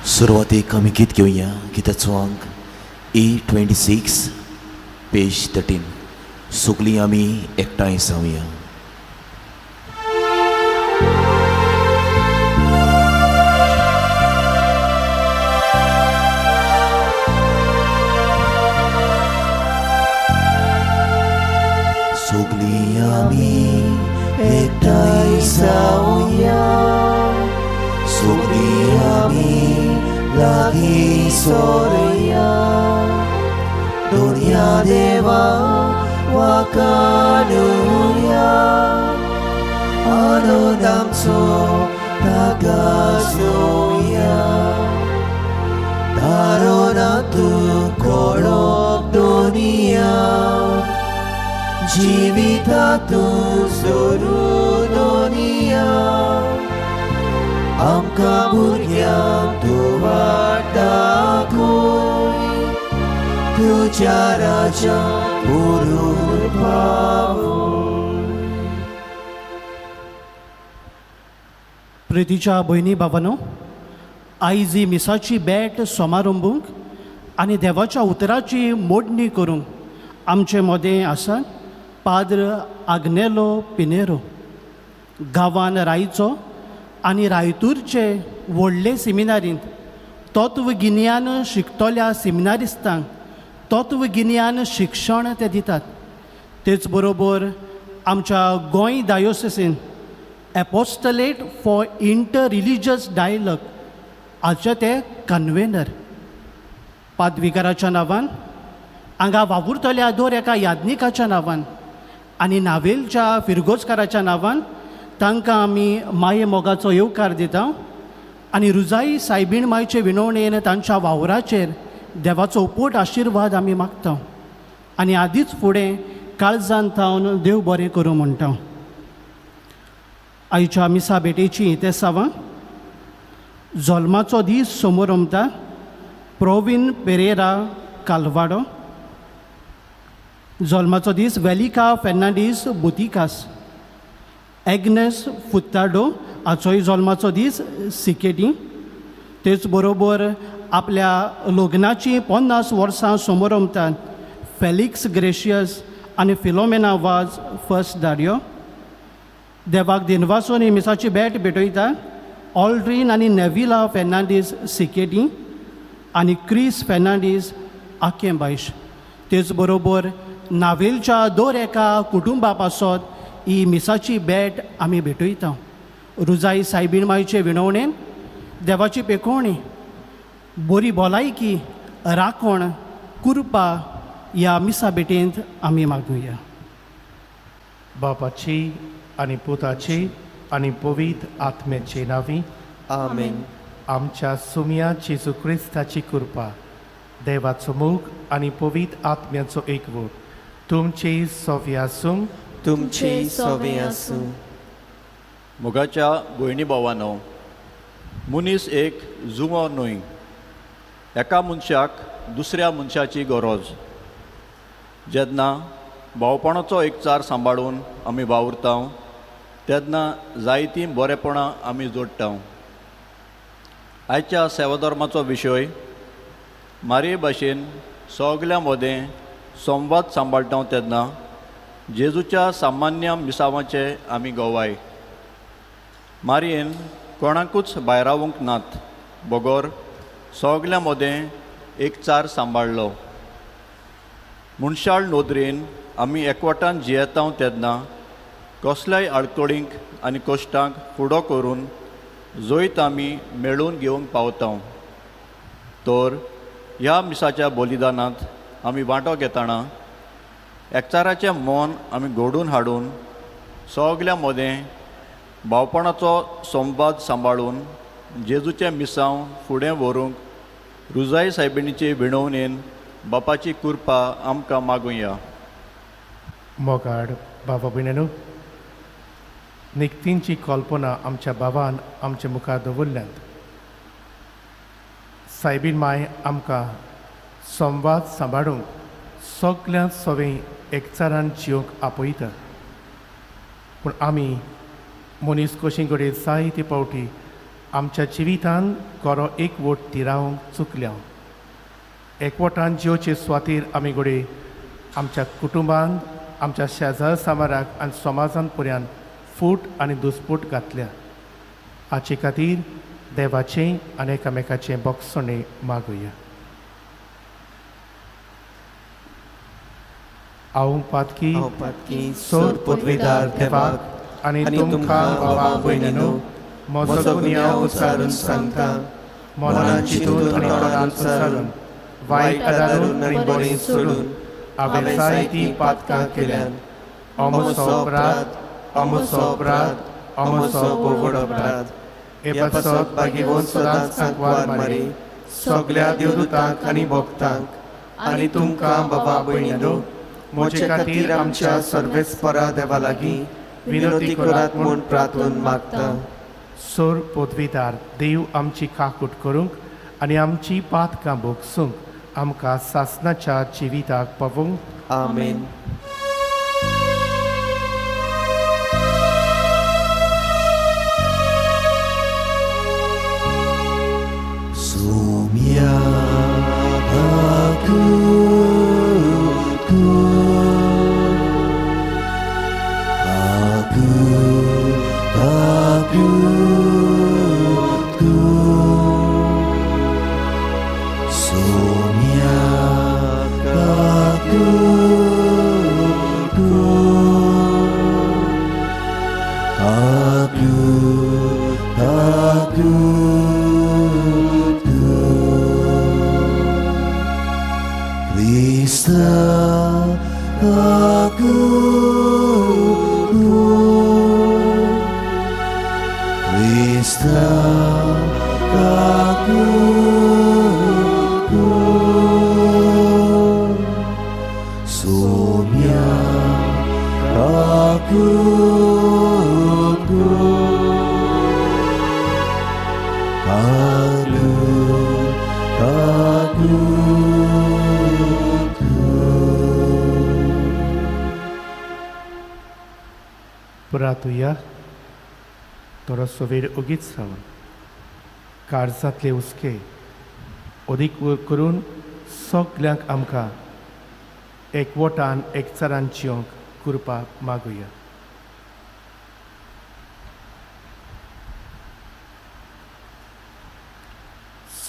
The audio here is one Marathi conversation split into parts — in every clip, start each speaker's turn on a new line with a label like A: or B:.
A: सुरवातेक आमी गीत घेवया. गिताचो अंक E26 पेज 13. सगळीं आमी एकठांय जावया. सगळीं आमी एकठांय जावया. सगळीं आमी लागीं सोरया. दुनिया देवा वाकानुया. आनंद आमचो तागासोया. दारोनातूं कोळोप दुनिया. जिवितातूं सोरू दुनिया. आमकां भुरग्यांक तूं वाट दाखय. तुज्या राज्यांत व्हरून पावय.
B: प्रितीच्या भयणी भावांनो, आयज ही मिसाची बॅट समारंभूंक आनी देवाच्या उतराची मोडणी करूंक आमचे मदें आसा पाद्र आग्नेलो पिनेरो. गांवान रायचो आनी रायतूरचे व्हडले सेमिनारींत तत्वगिन्यान शिकतल्या सेमिनारिस्तांक तत्वगिन्यान शिक्षण ते दितात. तेच बरोबर आमच्या Goa डायोसिसीन एपोस्टलेट for inter religious dialogue हाचे ते कन्वेनर. पादविकाराच्या नांवान हांगा वावुरतल्या दर एका याज्ञिकाच्या नांवान आनी नावेलच्या फिरगोजकाराच्या नांवान तांकां आमी माये मोगाचो येवकार दिता आनी रुजाई सायबीण मायचे विनवणेन तांच्या वावराचेर देवाचो उपोट आशिर्वाद आमी मागता आनी आदींच फुडें काळजान थावन देव बरें करूं म्हणटा. आयच्या मिसा भेटेची ते सावन जल्माचो दीस समोर उमता. प्रोविन पेरेरा कालवाडो. जल्माचो दीस वेलिका फेर्नांडीस बुतिकास. एग्नेस फुत्ताडो हाचोय जल्माचो दीस सिकेटी. तेच बरोबर आपल्या लग्नाची 50 वर्सां समोर उमतात फेलिक्स ग्रेशियस आनी फिलोमेना वाज फर्स्ट दाडयो. देवाक दिनवासून ही मिसाची बॅट भेटयता ऑल्ड्रीन आनी नेविला फेर्नांडीस सिकेटी आनी क्रिस फेर्नांडीस आकेंबायश. तेच बरोबर नावेलच्या दर एका कुटुंबा पासत ही मिसाची बॅट आमी भेटयता. रुजाई सायबीण मायचे विनवणेन देवाची पेखोवणी बरी भलायकी राखण कृपा ह्या मिसा भेटेंत आमी मागुया.
C: बापाची आनी पुताची आनी पवित्र आत्म्याचे नांवी
D: आमेन.
C: आमच्या सुम्या जेजू क्रिस्ताची कृपा देवाचो मोग आनी पवित्र आत्म्याचो एकवट तुमचे सोवे आसूं.
D: तुमचे सोवे आसूं.
E: मोगाच्या भयणी भावांनो, मनीस एक जुवो न्हय. एका मनशाक दुसऱ्या मनशाची गरज. जेन्ना भावपणाचो एकचार सांबाळून आमी वावुरता तेन्ना जायतीं बरेपणां आमी जोडटा. आयच्या सेवाधर्माचो विशय मारये भाशेन सगल्या मदें संवाद सांबाळटा तेन्ना जेजूच्या सामान्य मिसावांचे आमी गोवाय. मारयेन कोणाकूच भायर रावूंक नात बगोर सगल्या मदें एकचार सांबाळलो. मनशाळ नोदरेन आमी एकवटान जियेता तेन्ना कसल्याय आडकोडींक आनी कश्टांक फुडो करून जैत आमी मेळून घेवंक पावता. तर ह्या मिसाच्या बलिदानांत आमी वांटो घेतना एकचाराचें मन आमी घडून हाडून सगल्या मदें भावपणाचो संवाद सांबाळून जेजूचे मिसांव फुडें व्हरूंक रुजाई सायबिणीचे विणवणेन बापाची कृपा आमकां मागुया.
C: मोगाड बाबा भयणीनो, निक्तींची कल्पना आमच्या बाबान आमच्या मुखार दवरल्यांत. सायबीण माय आमकां संवाद सांबाळूंक सगळ्यांत सवें एकचारान जिवंक आपयता. पूण आमी मनीस कशी घडये जायते पावटी आमच्या जिवितान कोरो एकवट तिरावंक चुकल्या एकवटान जिवचे सुवातेर आमी घोडे आमच्या कुटुंबान आमच्या शेजार सामाराक आनी समाजान पुऱ्यान फूट आनी दुसपूट घातल्या हाचे खातीर देवाचें आनी एकामेकाचें बोगसणे मागुया. हांव पातकी
D: हांव
C: सोद पदवीदार देवाक आनी तुमकां बाबा भयणीनो म्हजो गुन्यांव उचारून सांगता मोनान चिंतून आनी तोंडान उचारून वायट आदारून आनी बरें सोडून हांवें जायतीं पातकां केल्यान अमोसो अपराध अमोसो बोगड अपराध हे पासत बागेवन सदांच सांकवार मारी सगळ्या देवदूतांक आनी भक्तांक आनी तुमकां बाबा भयणीनो म्हजे खातीर आमच्या सर्वेस्परा देवा लागीं विनोती करात म्हूण प्रार्थून मागता. सोर पदवीदार देव आमची काकूट करूंक आनी आमची पातकां भोगसूंक आमकां सासणाच्या जिविताक पावूंक
D: आमेन.
A: Sumia aku Sumia Krista aku Krista aku Sumia aku
C: पुरातुया थोडो सोवेर उगीच रावन काळजांतले उस्के अदीक करून सगल्यांक आमकां एकवटान एकचारान जिवंक कृपा मागुया.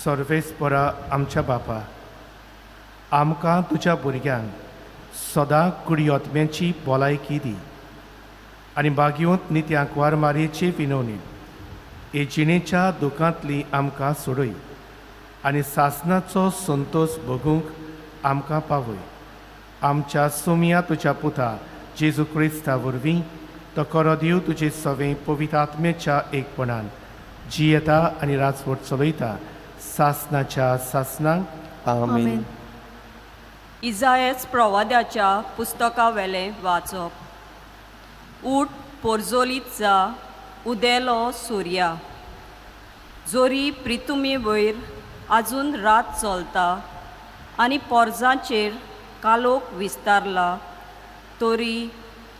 C: सर्वेस्परा आमच्या बापा आमकां तुज्या भुरग्यांक सदां कुडयोत्म्याची भलायकी दी आनी बागयोंत नित्यांक वारमारेचे विनवणी हे जिणेच्या दुखांतली आमकां सोडय आनी सासणाचो संतोश भोगूंक आमकां पावय. आमच्या सोमिया तुज्या पुता जेजू क्रिस्ता वरवीं तो खरो देव तुजे सवें पवित्र आत्म्याच्या एकपणान जियेता आनी राजवट चलयता सासणाच्या सासणांक
D: आमेन.
F: इजायस प्रवाद्याच्या पुस्तका वेलें वाचप. ऊट पोरजोलीत जा उदेलो सुर्या जोरी प्रितुमी वयर आजून रात चलता आनी पोरजांचेर कालोक विस्तारला तोरी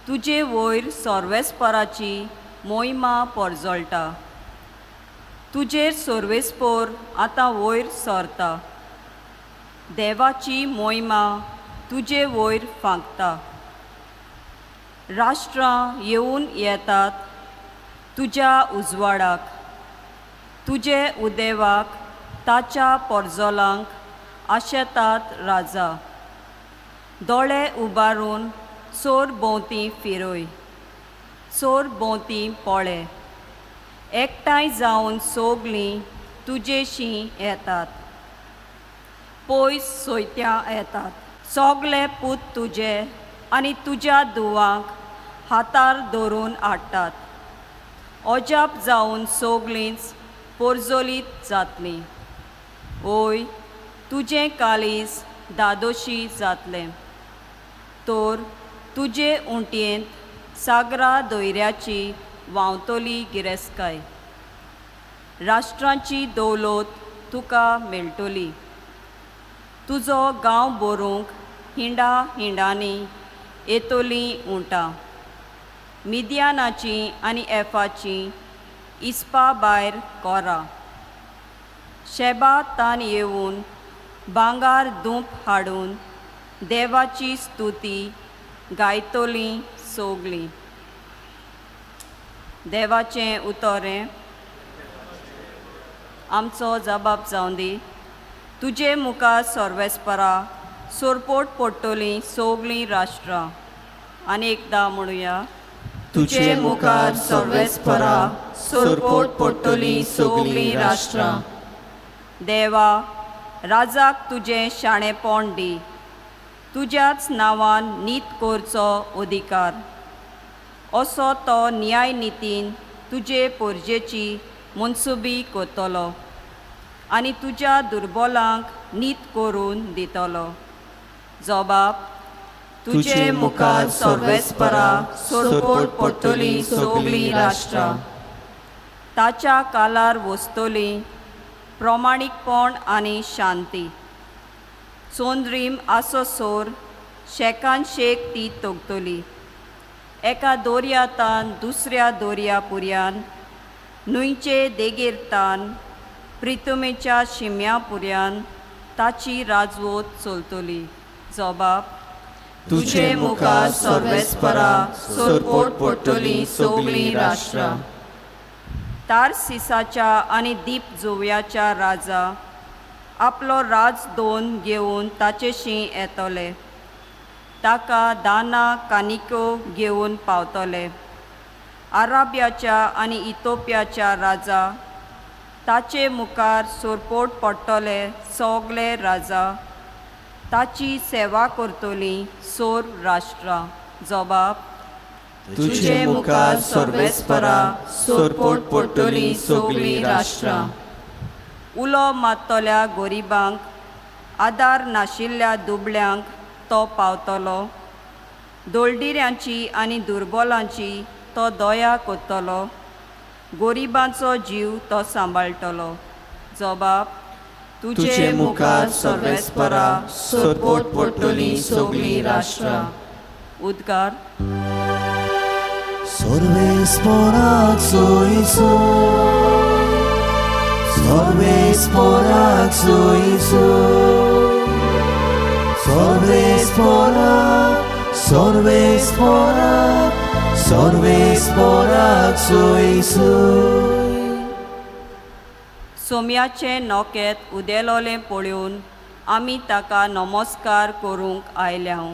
F: तुजे वयर सर्वेस्पराची मोहिमा पोरजोळटा. तुजेर सर्वेस्पोर आतां वयर सरता देवाची मोहिमा तुजे वयर फांकता. राष्ट्रां येवन येतात तुज्या उजवाडाक तुजे उदेवाक ताच्या पोरजोलांक आशेतात राजा. दोळे उबारून चोर भोंवती फिरय चोर भोंवती पळे एकठांय जावन सोगलीं तुजेशीं येतात पयस सोयत्या येतात. सोगले पूत तुजे आनी तुज्या दुवांक हातार धरून हाडटात. अजाप जावन सोगलींच पोरजोलीत जातलीं. ओय तुजें कालीस दादोशी जातलें तोर तुजे उंटयेंत सागरा दोयऱ्याची व्हांवतली गिरेस्काय. राष्ट्रांची दौलत तुका मेळटली. तुजो गांव भरूंक हिंडा हिंडांनी येतोलीं उंटां. मिद्यानाची आनी एफाची इस्पा भायर कोरा शेबातान येवन भांगार धूप हाडून देवाची स्तुती गायतोलीं सोगलीं. देवाचें उतोरें. आमचो जबाब जावन दी. तुजे मुखार सर्वेस्परा सोरपोट पडटलीं सोगलीं राष्ट्रां. आनी एकदां म्हणुया.
D: तुजे मुखार सर्वेस्परा सोरपोट पडटलीं सोगलीं राष्ट्रां.
F: देवा, राजाक तुजें शाणेपण दी. तुज्याच नांवान नीत करचो अधिकार. असो तो न्याय नितीन तुजे पोरजेची मनसुबी करतलो आनी तुज्या दुर्बलांक नीत करून दितलो. जबाब. तुजे मुखार सर्वेस्परा सोरपोट पडटलीं सोगलीं राष्ट्रां. ताच्या कालार वस्तोलीं प्रमाणीकपण आनी शांती. सोंद्रीम आसो सोर शेकान शेक ती तोगतली. एका दोर्यातान दुसऱ्या दोर्या पुर्यान न्हंयचे देगेरतान प्रितमेच्या शिम्या पुर्यान ताची राजवट चलतली. जबाब.
D: तुजे मुखार सर्वेस्परा सोरपोट पडटलीं सोगलीं राष्ट्रां.
F: तारसिसाच्या आनी दीप जोव्याच्या राजा आपलो राज दोन घेवन ताचेशी येतले. ताका दाना कानिको घेवन पावतले. आराबियाच्या आनी इथोपियाच्या राजा ताचे मुखार सोरपोट पडटले सोगले राजा ताची सेवा करतलीं सोर राष्ट्रां. जबाब.
D: तुजे मुखार सर्वेस्परा सोरपोट पडटलीं सोगलीं राष्ट्रां.
F: उलो मारतल्या गोरिबांक आदार नाशिल्ल्या दुबळ्यांक तो पावतलो. दोलडिऱ्यांची आनी दुर्बलांची तो दया करतलो. गोरिबांचो जीव तो सांबाळटलो. जबाब.
D: तुजे मुखार सर्वेस्परा सोरपोट पडटलीं सोगलीं राष्ट्रां.
F: उद्गार.
A: सर्वेस्पराक सोयीसो सर्वेस्पराक सोयीसो सर्वेस्पराक सर्वेस्पराक सर्वेस्पराक सोयीसो.
F: सोम्याचे नोकेत उदेलोलें पळोवन आमी ताका नमस्कार करूंक आयल्यां.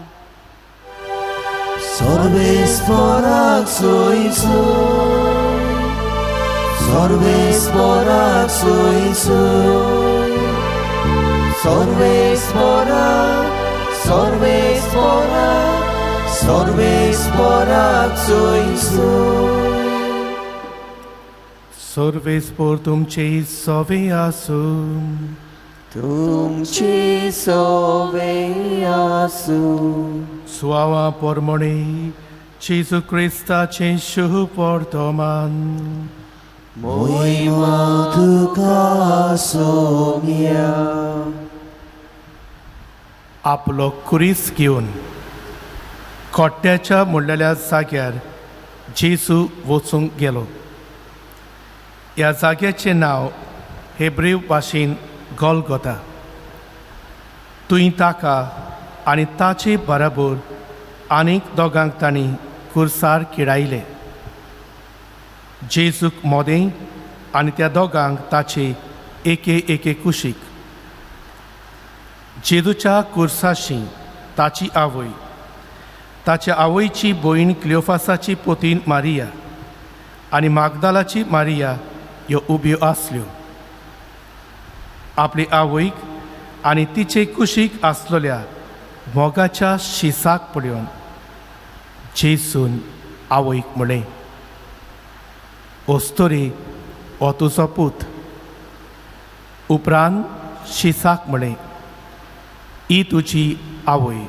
A: सर्वेस्पराक सोयीसो सर्वेस्पराक सोयीसो सर्वेस्पराक सर्वेस्पराक सर्वेस्पराक सोयीसो.
B: सर्वेस्पोर तुमचे सवे आसूं.
D: तुमची सोवे आसूं.
B: सुवाळा पोरमणे जेजू क्रिस्ताचें शुभ वर्तमान.
A: मोहिमा तुका सोम्या.
B: आपलो कुरीस घेवन खोट्याच्या म्हणलेल्या जाग्यार जेजू वचूंक गेलो. ह्या जाग्याचें नांव हेब्रेव भाशेन गोल्गोथा. थंय ताका आनी ताचे बराबर आनीक दोगांक तांणी खुर्सार किडायले. जेजूक मोदें आनी त्या दोगांक ताचे एके एके कुशीक. जेजूच्या कुर्साशी ताची आवय, ताच्या आवयची भयण क्लियोफासाची पोतीन मारिया आनी मागदालाची मारिया ह्यो उब्यो आसल्यो. आपली आवयक आनी तिचे कुशीक आसलेल्या मोगाच्या शिसाक पळोवन जेजून आवयक म्हणलें, ओस्तोरी हो तुजो पूत. उपरांत शिसाक म्हणलें, ही तुजी आवय.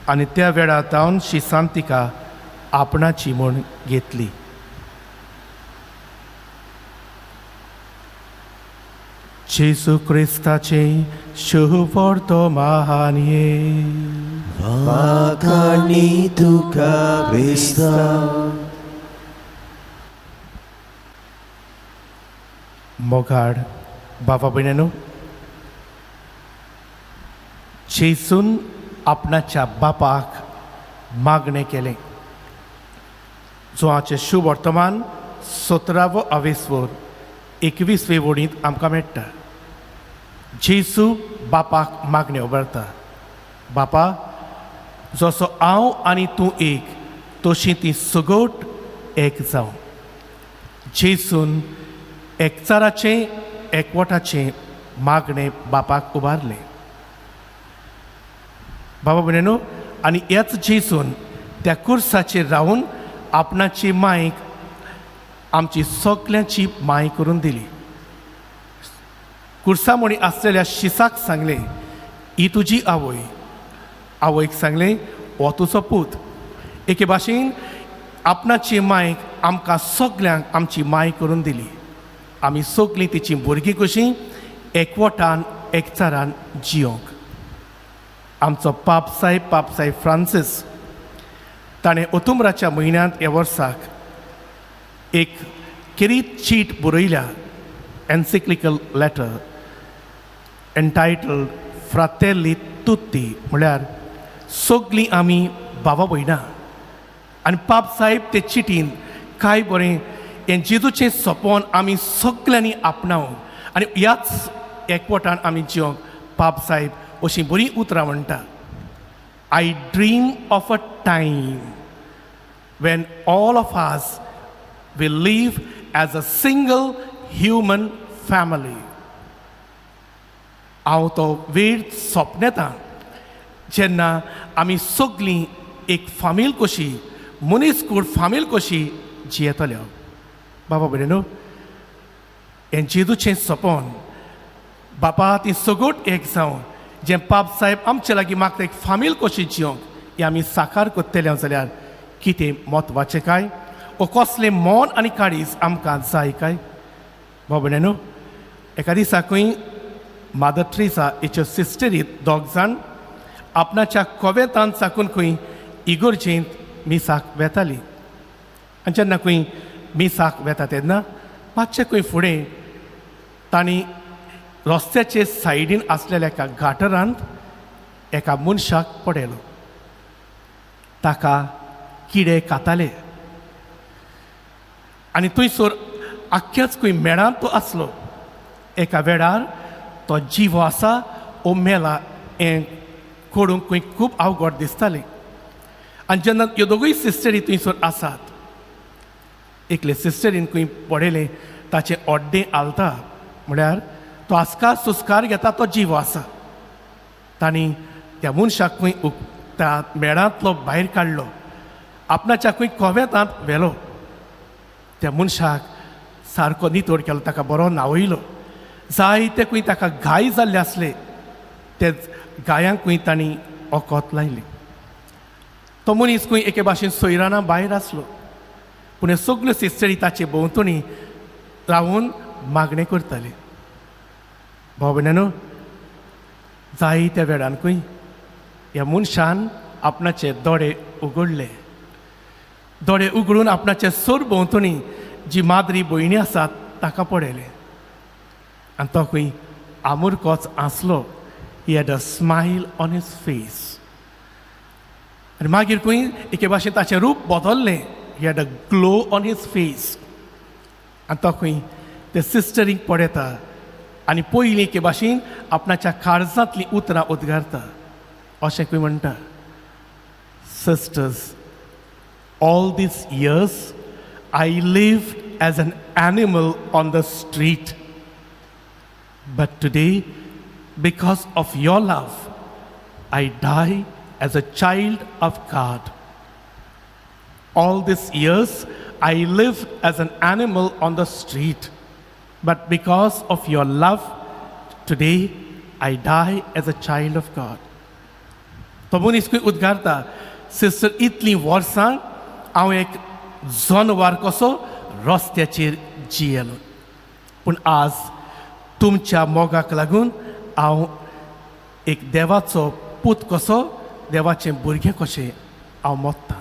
B: आनी त्या वेळार जावन शिसान तिका आपणाची म्हूण घेतली. जेजू क्रिस्ताचें शुभ वर्तमान हे.
A: वाखाणी तुका क्रिस्ता.
B: मोगाड बाबा भयणीनो, जेसून आपणाच्या बापाक मागणें केलें. जो हाचें शुभ वर्तमान 17वो आवेसवर 21वे वडींत आमकां मेळटा. जेसू बापाक मागणें उबारता, बापा, जसो हांव आनी तूं एक, तशी ती सगोट एक जावं. जेसून एकचाराचें एकवटाचें मागणें बापाक उबारलें. बाबा भयणीनो, आनी ह्याच जेसून त्या कुर्साचेर रावन आपणाची मांयक आमची सगल्यांची मांय करून दिली. कुर्सा म्हणी आसलेल्या शिसाक सांगलें, ही तुजी आवय. आवयक सांगलें, हो तुजो पूत. एके भाशेन आपणाची मांयक आमकां सगल्यांक आमची मांय करून दिली. आमी सगलीं तिची भुरगीं कशीं एकवटान एकचारान जियोंक. आमचो पापसाहेब फ्रांसीस ताणें ऑक्टोबराच्या म्हयन्यांत ह्या वर्साक एक किरीत चीट बरयल्या, एन्सिक्लिकल लेटर एन्टायटल्ड फ्रातेल्ली तुत्ती, म्हळ्यार सगलीं आमी भावा भयणां. आनी पापसाहेब ते चिटीन काय बरें हें जेजूचें सोपोन आमी सगल्यांनी आपणावंक आनी ह्याच एकवटान आमी जियोंक पापसाहेब अशीं बरीं उतरां म्हणटा. I dream of a time when all of us will live as a single human family. हांव तो वेळ सोपनेता जेन्ना आमी सगलीं एक फामील कशी, मनीसकूड फामील कशी जियेतल्यो. बाबा भयणीनो, हें जेजूचें सोपोन बापा ती सगोट एक जावन जें पाप साहेब आमचे लागीं मागता एक फामील कशी जियोंक, हें आमी साकार करतले जाल्यार कितें म्हत्वाचें काय, वो कसलें मोन आनी काळीज आमकां जाय काय. बाबा भयणीनो, एका दिसाकूय मादर ट्रेसा हेच्यो सिस्टरींत दोग जाण आपणाच्या कोवेतान साकून खंय इगोर्जेंत मिसाक वेतालीं. आनी जेन्ना खंय मिसाक वेता तेन्ना मातशें खंय फुडें तांणी रस्त्याचे सायडीन आसलेल्या एका गाटरांत एका मनशाक पडयलो. ताका किडे काताले आनी थंयसर आख्याच खंय मेळांत तो आसलो. एका वेळार तो जिवो आसा ओ मेला हें कळूंक खंय खूब अवघड दिसतालें. आनी जेन्ना ह्यो दोगूय सिस्टरी थंयसर आसात, एकले सिस्टरीन खंय पडयलें ताचें ओड्डें आलता, म्हळ्यार तो आस्कार सुस्कार घेता तो जिवो आसा. तांणी त्या मनशाक खंय त्या मेळांतलो भायर काडलो, आपणाच्या खंय कोवेतांत व्हेलो. त्या मनशाक सारको नितोड केलो, ताका बरो न्हावयलो. जायते खंय ताका घाय जाल्ले आसले, ते गायांक खंय तांणी ओकोत लायली. तो मनीस खंय एके भाशेन सोयराना भायर आसलो, पूण हे सगल्यो सिस्टरी ताचे भोंवतणी रावून मागणें करताली. भाव भयणानो, जायत्या वेळान खंय ह्या मनशान आपणाचे दोळे उगडले. दोळे उगडून आपणाचे सोर भोंवतणी जी माद्री भयणी आसात ताका पडयले. आनी तो खंय आमुरकोच आसलो. He had a smile on his face. आनी मागीर खंय एके भाशेन ताचें रूप बदल्लें. He had a glow on his face. आनी तो खंय ते सिस्टरींक पडयता आनी पयलीं एके भाशेन आपणाच्या काळजांतलीं उतरां उद्गारता. अशें खंय म्हणटा, sisters, all these years I lived as an animal on the street, but today because of your love I die as a child of God. All these years I lived as an animal on the street, but because of your love today I die as a child of God. तो मनीस खंय उद्गारता, सिस्टर, इतलीं वर्सां हांव एक जनवार कसो रस्त्याचेर जियेलो, पूण आज तुमच्या मोगाक लागून हांव एक देवाचो पूत कसो, देवाचें भुरगें कशें हांव मोत्तां.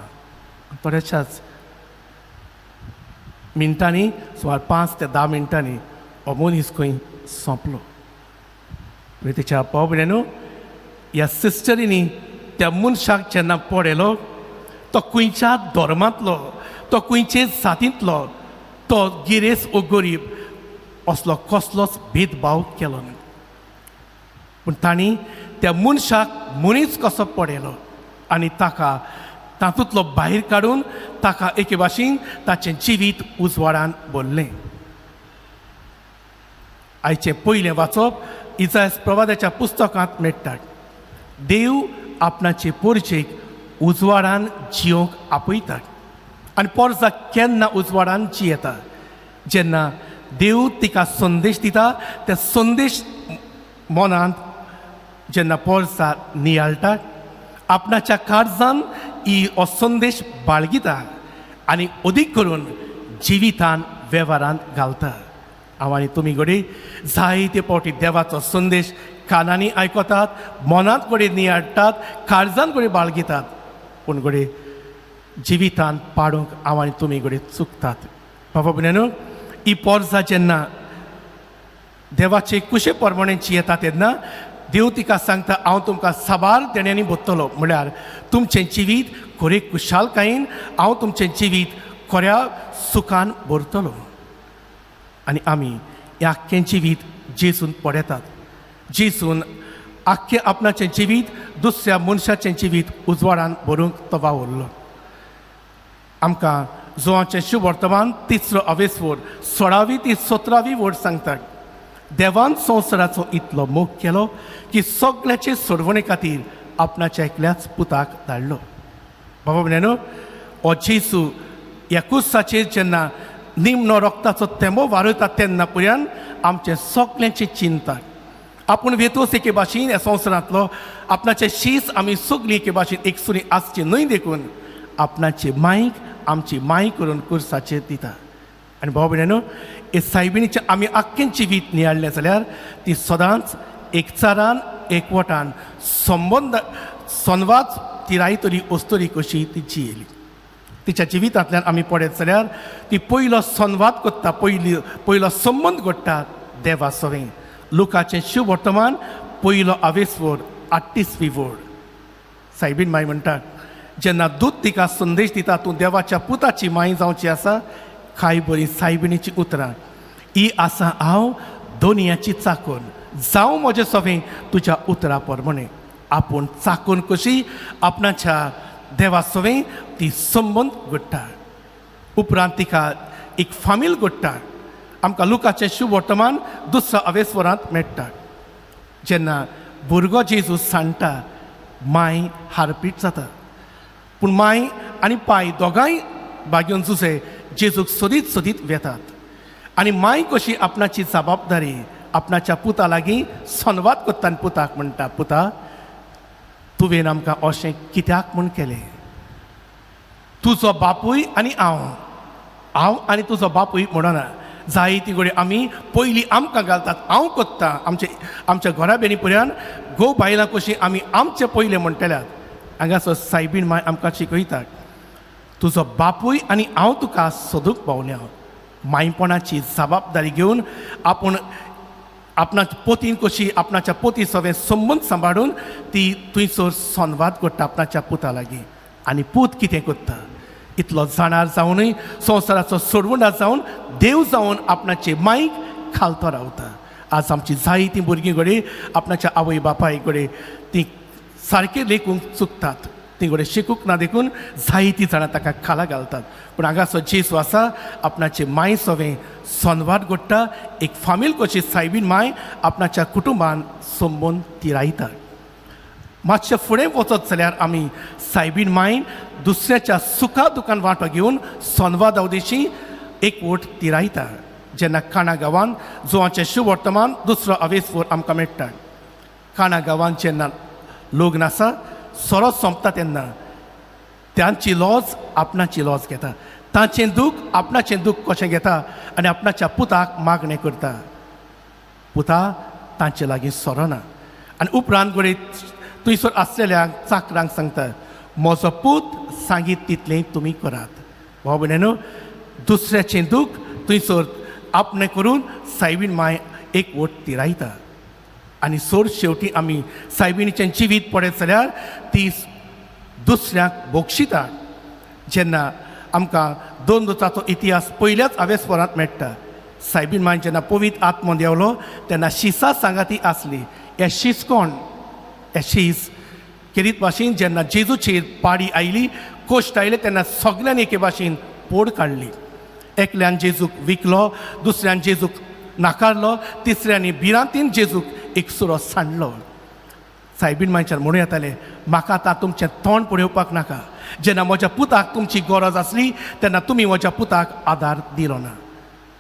B: थोड्याशाच मिनटांनी, सुमार 5 ते 10 मिनटांनी हो मनीस खंय सोंपलो. तेच्या भाव भयणीनो, ह्या सिस्टरींनी त्या मनशाक जेन्ना पळयलो, तो खंयच्या धर्मांतलो, तो खंयचे जातींतलो, तो गिरेस्त वो गरीब असलो कसलोच भेदभाव केलो ना. पूण तांणी त्या मनशाक मनीस कसो पळयलो आनी ताका तातूंतलो भायर काडून ताका एके भाशेन ताचें जिवीत उजवाडान भरलें. आयचें पयलें वाचप इसायास प्रवाद्याच्या पुस्तकांत मेळटा. देव आपणाचे पोरचेक उजवाडान जियोंक आपयता आनी पोरसा केन्ना उजवाडान जियेता जेन्ना देव तिका संदेश दिता. ते संदेश मनांत जेन्ना पोरसा नियाळटा, आपणाच्या काळजान ही हो संदेश बाळगिता आनी अदीक करून जिवितान वेव्हारांत घालता. हांव आनी तुमी घडये जायते फावटी देवाचो संदेश कानांनी आयकतात, मनांत घडये नियाळटात, काळजान घडये बाळगितात, पूण घडये जिवितान पाडूंक हांव आनी तुमी घडये चुकतात. बाबा भयणीनो, ही पोरसां जेन्ना देवाचे कुशे प्रमाणे जियेता तेन्ना देव तिका सांगता, हांव तुमकां साबार देण्यांनी भरतलो. म्हळ्यार तुमचें जिवीत खरे खुशालकायेन हांव तुमचें जिवीत खऱ्या सुखान भरतलो. आनी आमी हें आख्खें जिवीत जेजून पडयतात. जेजून आख्खें आपणाचें जिवीत दुसऱ्या मनशाचें जिवीत उजवाडान भरूंक तो वावुरलो. आमकां जोआचें शुभ वर्तमान 3रो अवेस्वोर 16वी ते 17वी वड सांगता. देवान संवसाराचो इतलो मोग केलो की सगळ्याचे सोडवणे खातीर आपणाच्या एकल्याच पुताक धाडलो. बाबा भयणीनो, हो जेजू ह्या क्रुसाचेर जेन्ना निमणो रक्ताचो तेंबो वारयता तेन्ना पर्यंत आमचे सगळ्यांची चिंता. आपूण वेतोस एके भाशेन ह्या संवसारांतलो आपणाचें शीस आमी सगळीं एके भाशेन एकसुरी आसची न्हय देखून आपणाची मांयक आमची मांय करून क्रुसाचेर दिता. आनी भाव भयणीनो, हे सायबिणीचें आमी आख्खें जिवीत नियाळ्ळें जाल्यार ती सदांच एकचारान एकवटान संवाद तिरायतली वस्तरी कशी ती जियेली. तिच्या जिवितांतल्यान आमी पळयत जाल्यार ती पयलो संवाद करता, पयलो संबंद घडटा देवा सोवें. लुकाचें शुभ वर्तमान पयलो अवेस्वोर 38वी वड. सायबीण माय म्हणटा, जेन्ना दूत तिका संदेश दिता, तूं देवाच्या पुताची मांय जावची आसा, खाय बरी सायबिणीची उतरां. ही आसा हांव दोनयाची चाकोन, जावं म्हजें सोवें तुज्या उतरा प्रमाणे. आपूण चाकोन कशी आपणाच्या देवा सोवें ती संबंद घडटा. उपरांत तिका एक फामील घडटा. आमकां लुकाचें शुभ वर्तमान 2ऱ्या अवेस्वरांत मेळटा. जेन्ना भुरगो जेजू सांडटा, मांय हारपीट जाता. पूण मांय आनी पाय दोगांय बागेवन झुजे जेजूक सोदीत सोदीत वेतात. आनी मांय कशी आपणाची जबाबदारी आपणाच्या पुता लागीं संवाद करता आनी पुताक म्हणटा, पुता तुवें आमकां अशें कित्याक म्हूण केलें? तुजो बापूय आनी हांव आनी तुजो बापूय म्हणना. जायती घडये आमी पयलीं आमकां घालतात, हांव कोत्ता. आमच्या घरा बेनी पर्यंत घोव बायलां कशी आमी आमचे पयले म्हणटल्यात. हांगासर सायबीण माय आमकां शिकयता, तुजो बापूय आनी हांव तुका सोदूंक पावल्या. मायपणाची जबाबदारी घेवन आपूण आपणा पोतीन कशी आपणाच्या पोती सगळे संबंद सांबाळून ती थंयसर संवाद करता आपणाच्या पुता लागीं. आनी पूत कितें करता? इतलो जाणार जावनूय संवसाराचो सोडवणा जावन देव जावन आपणाचे मांयक खालतो रावता. आज आमची जायतीं भुरगीं घडये आपणाच्या आवय बापाय घडये ती सारके लेखूंक चुकतात. ती घडये शिकूंक ना देखून जायतीं जाणां ताका खाला घालतात. पूण हांगासर जेजू आसा आपणाचे मांय सवें संवाद घडटा. एक फामील कशी सायबीण मांय आपणाच्या कुटुंबान संबंद तिरायता. मातशें फुडें वचत जाल्यार आमी सायबीण मांय दुसऱ्याच्या सुखा दुखान वांटो घेवन संवाद अवदेशी एकवट तिरायता. जेन्ना काणा गांवांत जोआचें शुभ वर्तमान 2रो अवेस्वोर आमकां मेळटा. काणा गांवांत जेन्ना लोक नासा सोरो सोंपता तेन्ना त्यांची लॉज आपणाची लॉज घेता. तांचें दूख आपणाचें दूख कशें घेता आनी आपणाच्या पुताक मागणें करता. पुता तांचे लागीं सोरना. आनी उपरांत घडये थंयसर आसलेल्या चाकरांक सांगता, म्हजो पूत सांगीत तितलें तुमी करात. भाव भयणीनो, दुसऱ्याचें दूख थंयसर आपणें करून सायबीण माय एक वोट तिरायता आनी सोड शेवटी आमी सायबिणीचें जिवीत पळयत जाल्यार ती दुसऱ्याक बक्षिता जेन्ना आमकां दोन दुचाचो इतिहास पयल्याच आवेस्परांत मेळटा सायबीण माय जेन्ना पवित्र आत्मो देवलो तेन्ना शिसा सांगाती आसली हे शीस कोण हे शीस किरीत भाशेन जेन्ना जेजूचेर पाडी आयली कोश्ट आयले तेन्ना सगळ्यांनी एके भाशेन पोड काडली एकल्यान जेजूक विकलो दुसऱ्यान जेजूक नाकारलो तिसऱ्यांनी भिरांतीन जेजूक एक सुरो सांडलो सायबीण मांयच्यान म्हणून येताले म्हाका आतां तुमचें तोंड पळोवपाक नाका जेन्ना म्हज्या पुताक तुमची गरज आसली तेन्ना तुमी म्हज्या पुताक आदार दिलो ना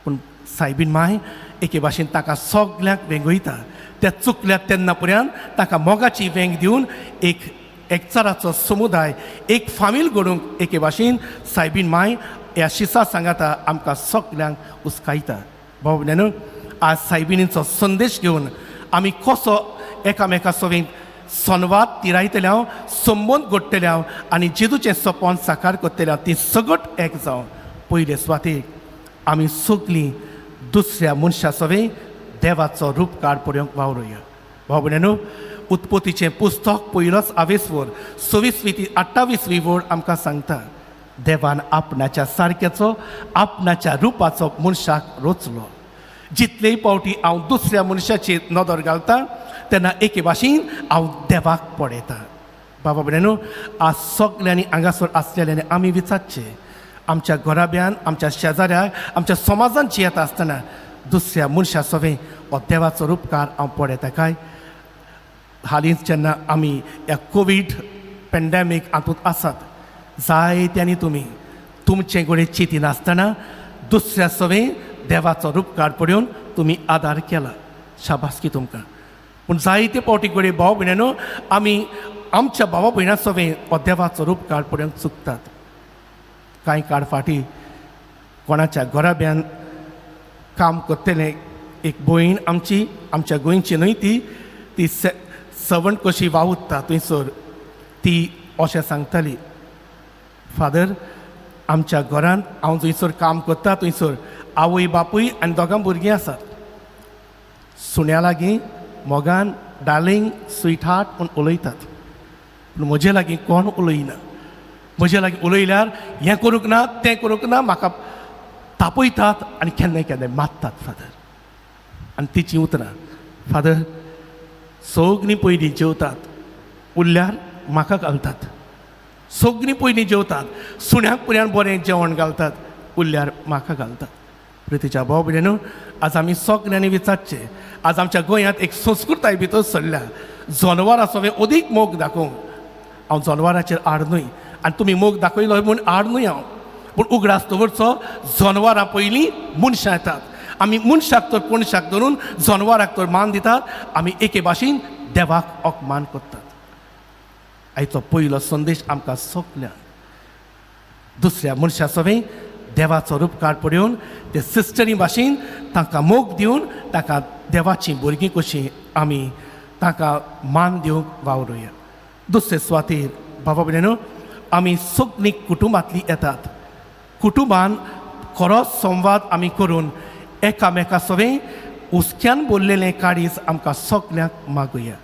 B: पूण सायबीण मांय एके भाशेन ताका सगल्यांक वेंगयता त्या चुकल्या तेन्ना पर्यंत ताका मोगाची वेंग दिवन एक एकचाराचो समुदाय एक फामील घडोवंक एके भाशेन सायबीण मांय ह्या शिसा सांगाता आमकां सगल्यांक उस्कायता भाव भयणीनो आज सायबिणीचो संदेश घेवन आमी कसो एकामेका सोबीत संवाद तिरायतले हांव संबंद घडटले हांव आनी जेजूचें सपन साकार करतले हांव ती सगट एक जावन पयले सुवातेक आमी सगलीं दुसऱ्या मनशा सोबे देवाचो रूपकार पळोवंक वावरुया भाव भयणीनो उत्पत्तीचें पुस्तक पयलोच आवेस्वर 26वी ते 28वी वड आमकां सांगता देवान आपणाच्या सारक्याचो आपणाच्या रुपाचो मनशाक रचलो जितलेय पावटी हांव दुसऱ्या मनशाचेर नदर घालता तेन्ना एके भाशेन हांव देवाक पळयता बाबा भयणीनो आज सगल्यांनी हांगासर आसलेल्यांनी आमी विचारचें आमच्या घराब्यान आमच्या शेजाऱ्याक आमच्या समाजांत जियेता आसतना दुसऱ्या मनशा सोबे हो देवाचो रूपकार हांव पळयता काय हालींच जेन्ना आमी ह्या कोवीड पॅन्डेमीक हातूंत आसात जायत्यांनी तुमी तुमचे कडेन चिती नासतना दुसऱ्या सोबे देवाचो रूपकार पळोवन तुमी आदार केला शाबासकी तुमकां पूण जायते पावटी कडेन भाव भयणीनो आमी आमच्या भावा भयणां सोबे हो देवाचो रूपकार पळोवंक चुकतात कांय काळ फाटीं कोणाच्या घराब्यान काम करतले एक भयण आमची आमच्या गोंयची न्हय ती सवण कशी वावुरता थंयसर ती अशें सांगताली फादर आमच्या घरांत हांव थंयसर काम करता थंयसर आवय बापूय आनी दोगां भुरगीं आसात सुण्या लागीं मोगान डार्लिंग स्वीट हार्ट पूण उलयतात पूण म्हजे लागीं कोण उलयना म्हजे लागीं उलयल्यार हें करूंक ना तें करूंक ना म्हाका तापयतात आनी केन्नाय केन्नाय मारतात फादर आनी तिचीं उतरां फादर सगळीं पयलीं जेवतात उरल्यार म्हाका घालतात सगळीं पयलीं जेवतात सुण्याक पर्यंत बरें जेवण घालतात उरल्यार म्हाका घालतात प्रितीच्या भाव भयणीनो आज आमी सगल्यांनी विचारचें आज आमच्या गोंयांत एक संस्कृताय भितर सरल्या जनवरां सोबे अदीक मोग दाखोवंक हांव जनवराचेर आड न्हय आनी तुमी मोग दाखयलो म्हूण आड न्हय हांव पूण उगडास दवरचो जनवरां पयलीं मनशां येतात आमी मनशाक तर कोणशाक धरून जनवराक तर मान दितात आमी एके भाशेन देवाक अपमान करतात आयचो पयलो संदेश आमकां सगल्यांक दुसऱ्या मनशा सोबे देवाचो रूपकार पळोवन ते सिस्टरी भाशेन तांकां मोग दिवन तांकां देवाची भुरगीं कशीं आमी तांकां मान दिवंक वावरुया दुसरे सुवातेर बाबा भयणीनो आमी सगळीं कुटुंबांतलीं येतात कुटुंबान खरो संवाद आमी करून एकामेका सोबे उस्क्यान बोललेलें काळीज आमकां सगल्यांक मागुया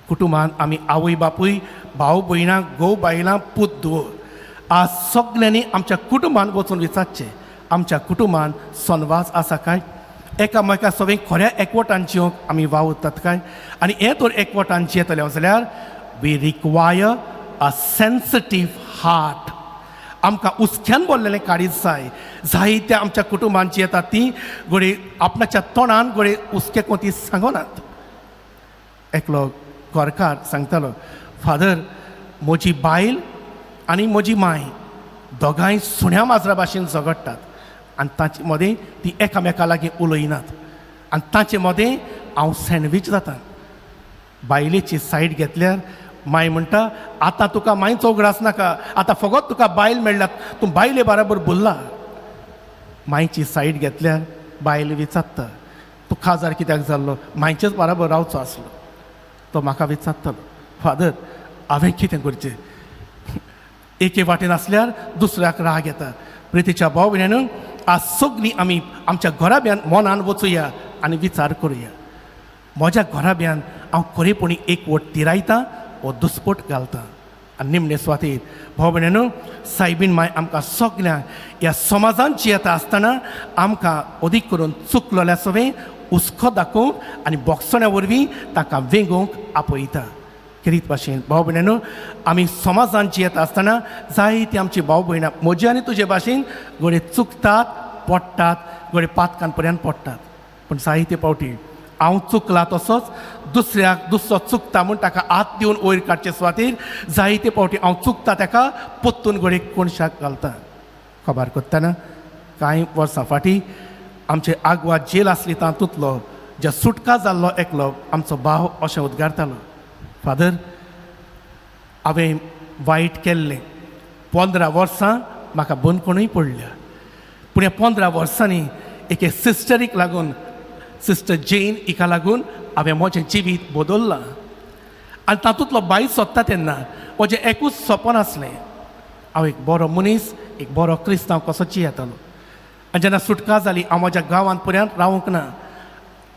B: कुटुंबान आमी आवय बापूय भाव भयणां घोव बायलां पूत धुवो आज सगल्यांनी आमच्या कुटुंबान वचून विचारचें आमच्या कुटुंबान संवाद आसा काय एकामेका सोबे खऱ्या एकवटान जिवंक आमी वावुरतात काय आनी हें तर एकवटान जियेतले जाल्यार we require a sensitive heart आमकां उस्क्यान बोललेलें काळीज जाय जायत्या आमच्या कुटुंबान जियेतात तीं घोडे आपणाच्या तोंडान घोडे उस्के कोण ती सांगनात एकलो घरकार सांगतालो फादर म्हजी बायल आनी म्हजी माय दोगांय सुण्या माजरा भाशेन झगडटात आनी तांचे मदें ती एकामेका लागीं उलयनात आनी तांचे मदें हांव सँडवीच जाता बायलेची सायड घेतल्यार माय म्हणटा आतां तुका मायचो उगडास नाका आतां फकत तुका बायल मेळ्ळ्यात तूं बायले बराबर बोल्ला मायची सायड घेतल्यार बायल विचारता तूं खाजार कित्याक जाल्लो मायचेच बराबर रावचो आसलो तो म्हाका विचारतालो फादर हांवें कितें करचें एके वाटेन आसल्यार दुसऱ्याक राग येता प्रितीच्या भाव भयणीनो आज सगळीं आमी आमच्या घराब्यान मनान वचुया आनी विचार करुया. म्हज्या घराब्यान हांव खरेपणी एक वट तिरायतां वो दुस्पट घालतां. आनी निमणे सुवातेर भाव भयणीनो, सायबीन माय आमकां सगल्यांक ह्या समाजांत जियेता आसतना आमकां अदीक करून चुकलोल्या सवें हुस्को दाखोवंक आनी बोगसण्या वरवीं ताका वेंगोवंक आपयता. खेरीत भाशेन भाव भयणीनो, आमी समाजांत जियेता आसतना जायतीं आमची भाव भयणां म्हजे आनी तुजे भाशेन घडये चुकतात, पडटात, घडये पातकान पर्यंत पडटात. पूण जायते फावटी हांव चुकलां तसोच दुसऱ्याक दुसरो चुकता म्हूण ताका हात दिवन वयर काडचे सुवातेर जायते फावटी हांव चुकता ताका पोत्तून घडये कोणशाक घालता. खबर करतना कांय वर्सां फाटीं आमचे आग्वाद जेल आसली तातूंतलो जे सुटका जाल्लो एकलो आमचो भाव अशें उद्गारतालो, फादर, हांवें वायट केल्लें, 15 वर्सां म्हाका बंदखणूय पडल्या. पूण ह्या 15 वर्सांनी एके सिस्टरीक लागून, सिस्टर जैन हिका लागून हांवें म्हजें जिवीत बदल्लां. आनी तातूंतलो भायर सोदता तेन्ना म्हजें एकूच सपन आसलें, हांव एक बरो मनीस, एक बरो क्रिस्तांव कसो जियेतालो. आनी जेन्ना सुटका जाली हांव म्हज्या गांवांत पर्यंत रावूंक ना,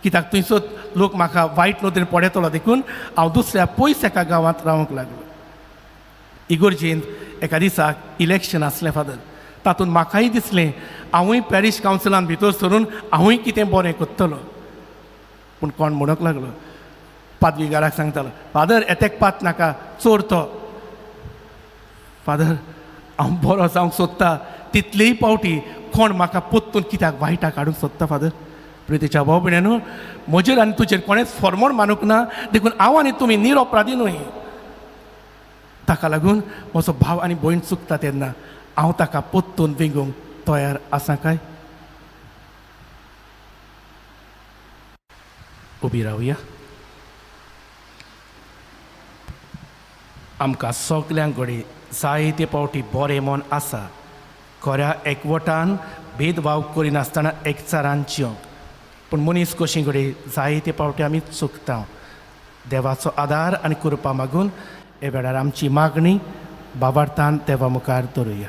B: कित्याक थंयसर लोक म्हाका वायट नदरेन पळयतलो देखून हांव दुसऱ्या पयस एका गांवांत रावंक लागलो. इगोर्जेंत एका दिसाक इलेक्शन आसलें फादर. तातूंत म्हाकाय दिसलें हांवूय पॅरीश कावन्सिलांत भितर सरून हांवूय कितें बरें करतलो. पूण कोण म्हणूंक लागलो, पादवीगाराक सांगतालो, फादर येतेक पात नाका, चोर तो. फादर, हांव बरो जावंक सोदता, तितलेय फावटी कोण म्हाका पोत्तून कित्याक वायटाक काडूंक सोदता. फादर, प्रितीच्या भाव भयणीनो, म्हजेर आनी तुजेर कोणेंच फॉर्मोड मानूंक ना, देखून हांव आनी तुमी निरपराधी न्हय. ताका लागून म्हजो भाव आनी भयण चुकता तेन्ना हांव ताका पोत्तून विंगूंक तयार आसा काय? उबी रावया. आमकां सगल्यांक घडये जायते फावटी बरें मन आसा, खऱ्या एकवटान भेदभाव करिनासतना एकचारान जियोंक. पूण मनीस कशी घडये जायते फावटी आमी चुकता. देवाचो आदार आनी कृपा मागून हे वेळार आमची मागणी बाबार्थान देवा मुखार दवरुया.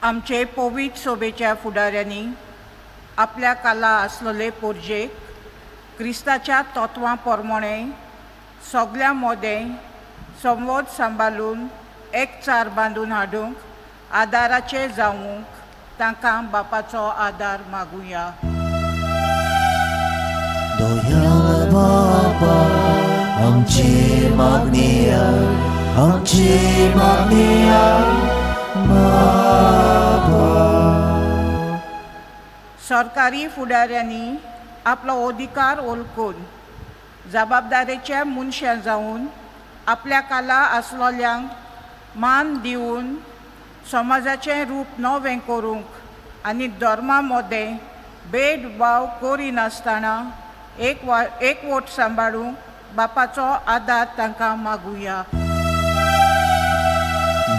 G: आमचे पवित्र सोबेच्या फुडाऱ्यांनी आपल्या काला आसलेले पोरजेक क्रिस्ताच्या तत्वां प्रमाणें सगळ्या मोदें संवद सांबाळून एकचार बांदून हाडूंक आदाराचे जावूंक तांकां बापाचो आदार मागुया.
A: दयाळ बाबा, आमची मागणी आय, आमची मागणी आय बाबा.
G: सरकारी फुडाऱ्यांनी आपलो अधिकार ओळखून जबाबदारेच्या मनशां जावन आपल्या काला आसलोल्यांक मान दिवन समाजाचें रूप नवें करूंक आनी धर्मा मदें भेदभाव करिनासतना एकवट सांबाळूंक बापाचो आदार तांकां मागुया.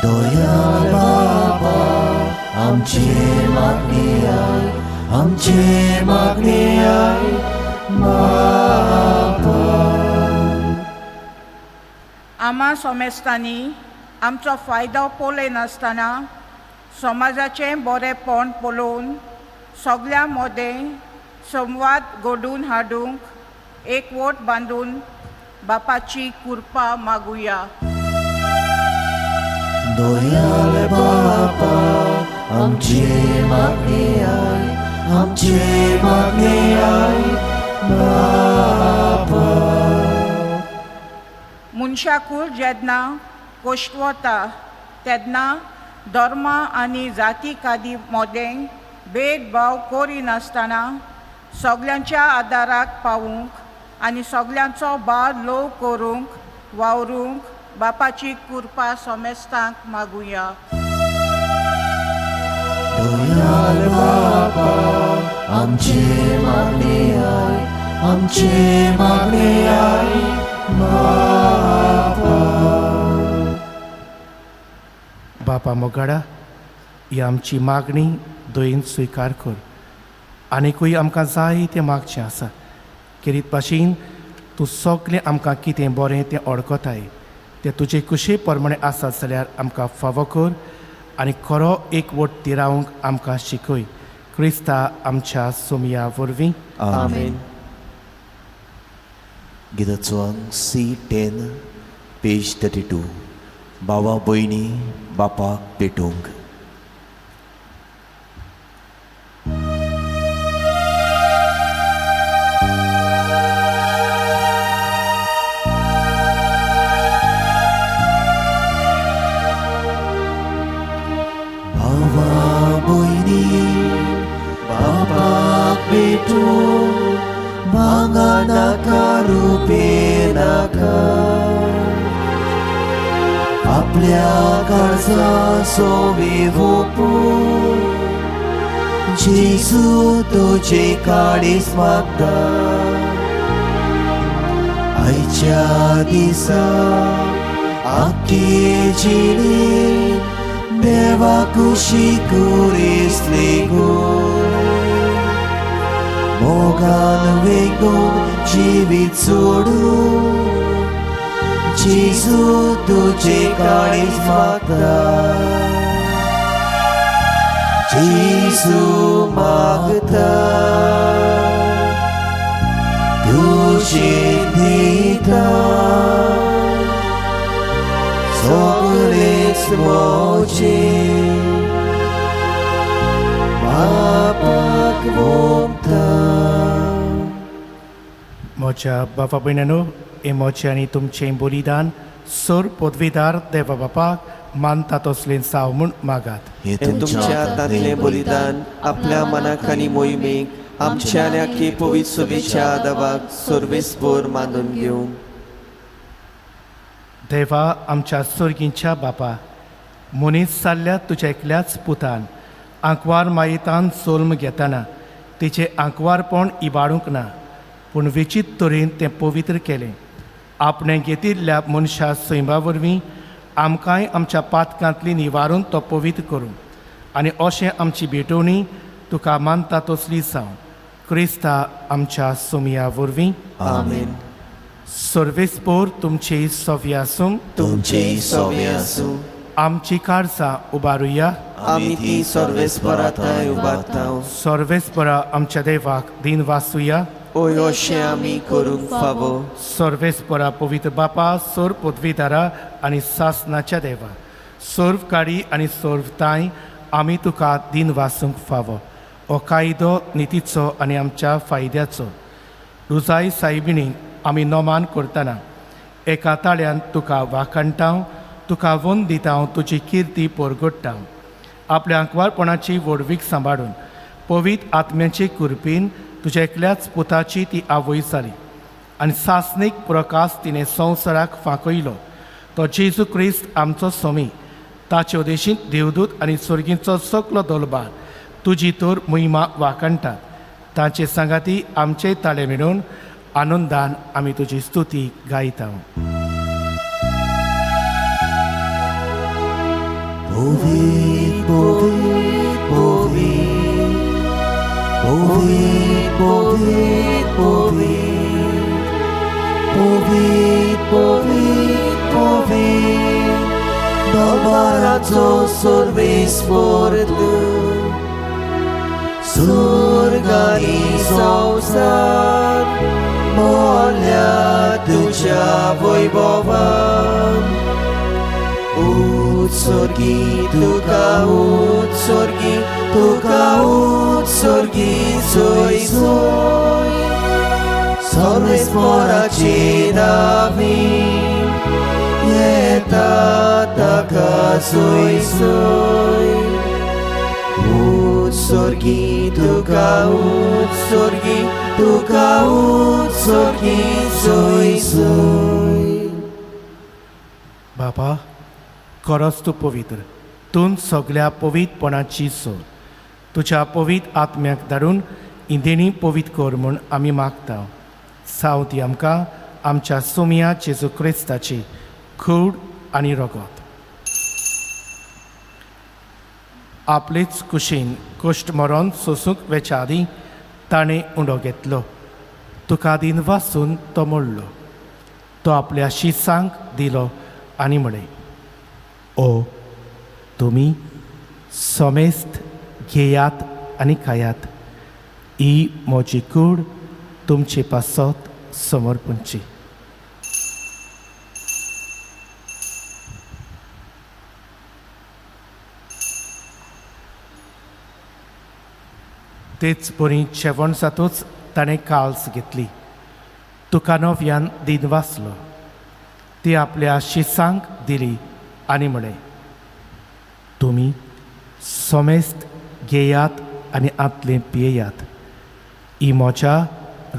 A: दयाळ बाबा, आमची मागणी आय, आमची मागणी आय बाबा.
G: आमा सोमेस्तांनी आमचो फायदो पळय नासतना समाजाचें बरेंपण पळोवन सगळ्या मदें संवाद घडोवन हाडूंक एकवट बांदून बापाची कृपा मागुया.
A: दयाळ बाबा, आमची मागणी आय, आमची मागणी आय बाबा.
G: मनशाकूय जेन्ना कश्ट वता तेन्ना धर्म आनी जाती कादी मदें भेदभाव करिनासतना सगल्यांच्या आदाराक पावूंक आनी सगल्यांचो बाळ लोव करूंक वावरूंक बापाची कृपा सोमेस्तांक मागुया.
A: दयाळ बाबा, आमची मागणी आय, आमची मागणी आय बाबा.
B: बापा मोगाडा, ही आमची मागणी दोयेन स्विकार कर. आनीकूय आमकां जाय तें मागचें आसा. खेरीत भाशेन तूं सगलें आमकां कितें बरें तें अडकताय तें तुजे कुशे प्रमाणें आसत जाल्यार आमकां फावो कर आनी खरो एकवट तिरावंक आमकां शिकय. क्रिस्ता आमच्या सोमया वरवीं
C: आमेन.
A: गिताचो अंक C10 पेज 32 भावा भयणी बापाक पेटोवंक. भावा भयणी बापाक पेटोवंक भांगा नाका रुपे नाका. आपल्या काळजा सोबी भोपू जेजू तुझे काळीस मागता. आयच्या दिसा आख्खे जिणे देवा खुशी कुरेसले गो. मोगान वेगून जिवीत सोडू जेजू तुझे काळीज मागता. जेजू मागता तुझे दिता सगळेच मोचे बापाक भोगता.
B: म्हज्या बाबा भयणांनो, हे मोचे आनी तुमचें बलिदान सोर पदवीदार देवा बापाक मानता तसलें जाव म्हूण मागात.
A: हे
C: हे तुमच्या हातांतलें बलिदान आपल्या मनाक आनी मोहिमेक आमच्या आनी आख्खे पवित्र सभेच्या आदाबाक सर्वेस्पर मानून घेवंक.
B: देवा आमच्या सर्गींच्या बापा, मनीस जाल्ल्या तुज्या एकल्याच पुतान आंकवार मायेतान सोल्म घेतना तिचें आंकवारपण इबाडूंक ना, पूण विचित्र तरेन तें पवित्र केलें. आपणें घेतिल्ल्या मनशा सैमा वरवीं आमकांय आमच्या पातकांतली निवारून तो पवित्र करूं आनी अशें आमची भेटोवणी तुका मानता तसली जावं. क्रिस्ता आमच्या सोमया वरवीं
C: आमेन.
B: सर्वेस्पर तुमची सव्य आसूं.
C: तुमचे सवे आसूं.
B: आमची काळजां उबारुया.
C: आमी ती सर्वेस्पराताय उबारतांव.
B: सर्वेस्परा आमच्या देवाक दिन वाचुया.
C: ओय अशें आमी करूंक फावो.
B: सर्वेस्परा पवित्र बापा, सोर पदवीदारा आनी सासनाच्या देवा, सर्वकारी आनी सर्वताय आमी तुका दिन वाचूंक फावो. हो कायदो नितीचो आनी आमच्या फायद्याचो. रुजाय सायबिणीक आमी नोमान करतना एका ताळ्यान तुका वाखणटाव, तुका वन दितांव, तुजी किर्ती परगट्टाव. आपल्या आंकवारपणाची वडवीक सांबाळून पवित्र आत्म्याचे कुरपीन तुज्या एकल्याच पुताची ती आवय जाली आनी सासनीक प्रकाश तिणें संवसाराक फांकयलो. तो जेजू क्रिस्त आमचो सोमी, ताचे उदेशींत देवदूत आनी सर्गींचो सगलो दलबार तुजी तर महिमा वाखणटात. तांचे सांगाती आमचे ताळे मेळून आनंदान आमी तुजी स्तुती गायता.
A: पवित्र पवित्र पवित्र पवित्र पवित्र पवित्र पवित्र दरबाराचो सर्वेस्पर तूं. स्वर्ग आनी संवसार मोल्या तुज्या वैभवान. उत्सर्गी तुका उत्सर्गी तुका उत्सर्गी सोय सोय. सर्वेस्पराचे नावी येता ताका सोय सोय. उत्सर्गी तुका उत्सर्गी तुका उत्सर्गी सोय सोय.
B: बाबा, खरोच तूं पवित्र, तूं सगळ्या पवित्रपणाची सोर. तुज्या पवित्र आत्म्याक धाडून इंदेणी पवित्र कर म्हूण आमी मागता. साव ती आमकां आमच्या सोमया जेजू क्रिस्ताची खूड आनी रगत. आपलेच कुशीन कश्ट मरण सोसूंक वेच्या आदीं ताणें उंडो घेतलो. तुका दिन वाचून तो मोडलो. तो आपल्या शिसांक दिलो आनी म्हळें, ओ तुमी समेस्त घेयात आनी खायात. ही म्हजी कूड तुमचे पासत समर्पणची. तेच बरी जेवण जातूच ताणें काल्स घेतली. तुका नव्यान दिन वाचलो. ती आपल्या शिसांक दिली आनी म्हळें, तुमी समेस्त घेयात आनी आतले पियेयात. ही म्हज्या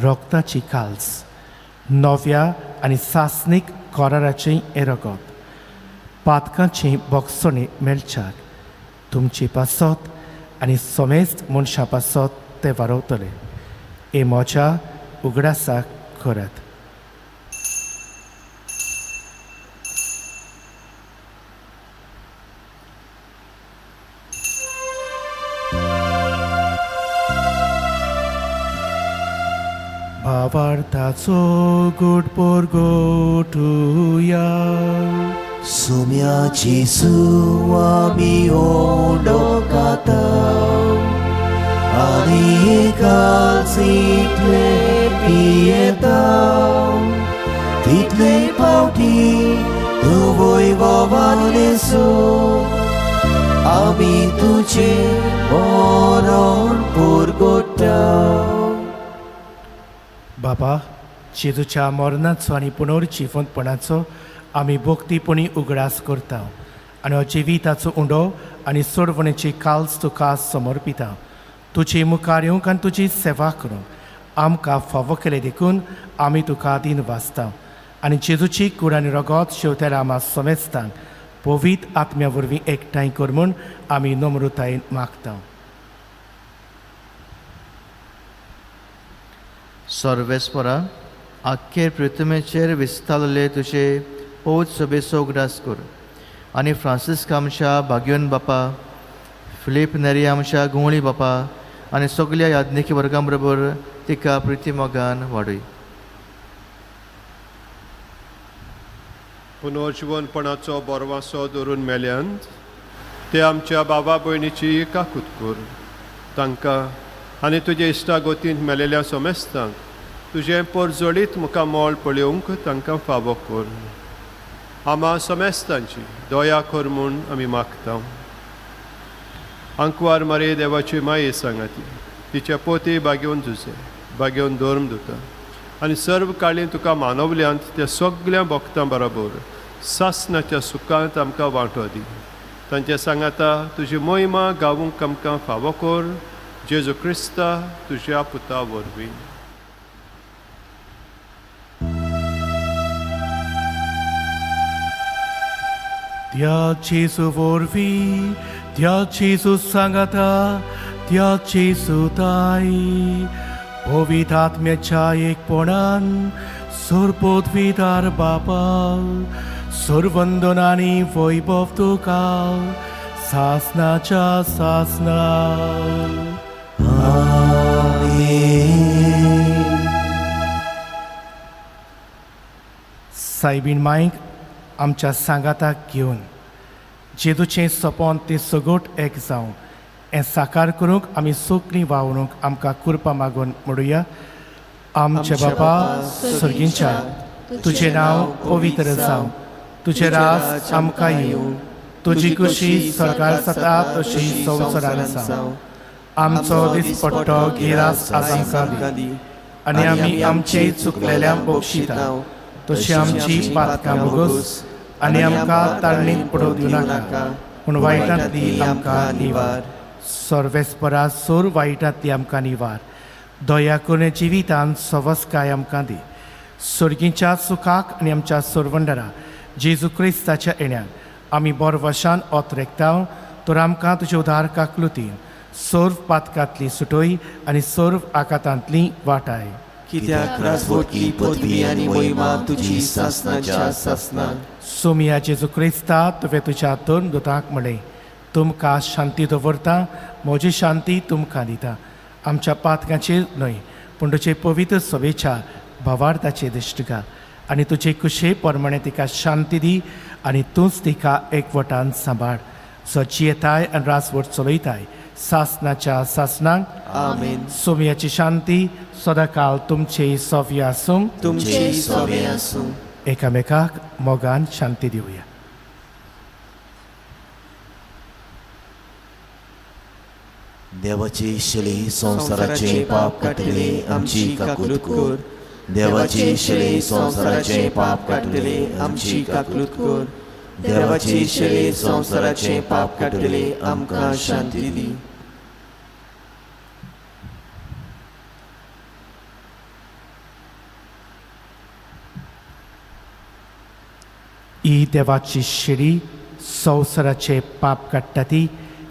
B: रोगताची काल्स, नव्या आनी सासणीक कराराचें हें रगत. पातकांची बोगसणी मेळच्याक तुमचे पासत आनी समेस्त मनशां पासत ते वारवतले. हे म्हज्या उगडासाक करात. भावार्थाचो गोडपोर गोठुया.
A: सोम्या जेसू आमी ओंडो खाता आनी काल्स इतले पियेता तितले पावटी तूं वैभवान येसू आमी तुजे मरण पुरगोट्टा.
B: बाबा, जेजूच्या मरणाचो आनी पुनर्जिवंतपणाचो आमी भक्तीपणी उगडास करता आनी हो जिविताचो उंडो आनी सोडवणेची काल्स तुका समर्पिता. तुजे मुखार येवंक आनी तुजी सेवा करूंक आमकां फावो केले देखून आमी तुका दिन वाचता आनी जेजूची कूड आनी रगत शेवतेल्या आमा समेस्तांक पवित्र आत्म्या वरवीं एकठांय कर म्हूण आमी नम्रतायेन मागता.
C: सर्वेस्परा, आख्खे पृथ्वीचेर विस्तारले तुजे पौत सभेचो उगडास कर आनी फ्रांसिस्क आमच्या भाग्योन बापा, फिलीप नेरी आमच्या गुंवळी बापा आनी सगळ्या याज्ञिकी वर्गां बरोबर तिका प्रिती मोगान वाडय.
H: पुनर्जीवनपणाचो बोरवासो धरून मेल्यांत ते आमच्या बाबा भयणीची एकाकूत कर. तांकां आनी तुजे इश्टागोतींत मेलेल्या समेस्तांक तुजें पोरजोळीत मुखार मोल पळोवंक तांकां फावो कर. आमा समेस्तांची दया कर म्हूण आमी मागता. अंकवार मारे देवाची माये सांगाती, तिच्या पोती बागेवन झुजे, बागेवन धर्म दिता आनी सर्व काळी तुका मानवल्यांत त्या सगळ्या भक्तां बरोबर सासणाच्या सुखांत आमकां वांटो दी. तांच्या सांगाता तुजी मोहिमा गावूंक आमकां फावो कर. जेजू क्रिस्ता तुज्या पुता वरवीं.
B: त्या जेजू वरवीं, त्या जेजू सांगाता, त्या जेजू ताई पवित्र आत्म्याच्या एकपणान सर्वोद्विदार बापा सर्वंदनानी वैभव तुका सासनाच्या सासना. सायबीण मायक आमच्या सांगाताक घेवन जेजूचें सपोन ते सगोट एक जावं हें साकार करूंक आमी सगळीं वावरूंक आमकां कृपा मागून म्हणुया. आमचे बापा सर्गींच्या, तुजें नांव पवित्र जावं, तुजें राज आमकां येवं, तुजी कुशी सरकार जाता तशी संवसारान जावं. आमचो दिसपट्टो गिरास आज आमकां दी आनी आमी आमचे चुकलेल्यांक बक्षिता तशी आमची पातकां बोगोस आनी आमकां ताळणीत पडोवं दिवनाका पूण वायटांतली आमकां निवार. सर्वेस्परा सोर वायटांतली आमकां निवार. दया करून जिवितांत सवस्काय आमकां दी. सर्गीच्या सुखाक आनी आमच्या सोरवंडरा जेजू क्रिस्ताच्या येण्याक आमी बोरवशान ओतरेकता. तर आमकां तुजे उदार काकलुतीन सर्व पातकांतली सुटोय आनी सर्व आकातांतली वाटाय.
D: कित्याक राजवटली पदवी आनी मोहिमा तुजी सासनाच्या सासनान.
B: सोमिया जेजू क्रिस्ता तुवें तुज्या दोन दुतांक म्हणलें, तुमकां शांती दवरता, म्हजी शांती तुमकां दिता. आमच्या पातकांचेर न्हय पूण तुजे पवित्र सभेच्या भावार्थाचेर दिश्ट घाल आनी तुजे कुशे प्रमाणे तिका शांती दी आनी तूंच तिका एकवटान सांबाळ. जो जियेताय आनी राजवट चलयताय सासनाच्या सासनांक
C: आमेन.
B: सोमयाची शांती सदाकाल तुमचे सव्य आसूं.
C: तुमचे सवे आसूं.
B: एकामेकाक मोगान शांती दिवया.
A: देवाचे शिले संसाराचे पाप काटले आमची काकुलत कोर. देवाचे शिले संसाराचे पाप काटले आमची काकुलत कोर. देवाचे शिले संसाराचे पाप काटले आमकां शांती दी.
B: ही देवाची शिडी संवसाराचे पाप काडटा ती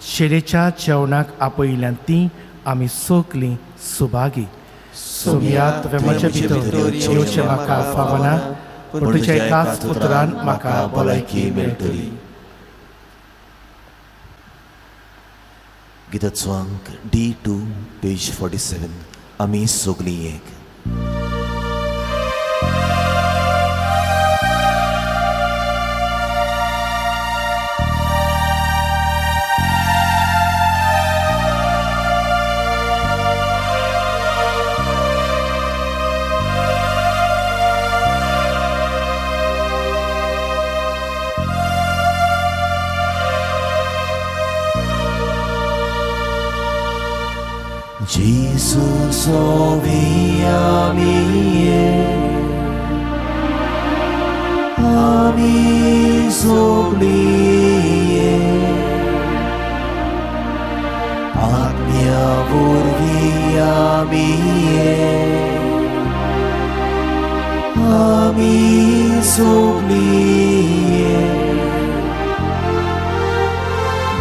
B: शिडेच्या जेवणाक आपयल्यान ती आमी सोगलीं सुभागी. सोमयात वे म्हजे भितर येवचें म्हाका फावना, पूण तुज्या एकाच पुत्रान म्हाका भलायकी मेळटली.
A: गिताचो अंक D2 पेज 47. आमी सोगलीं एक. Jesus ami sogliye atmya vorvi ami sogliye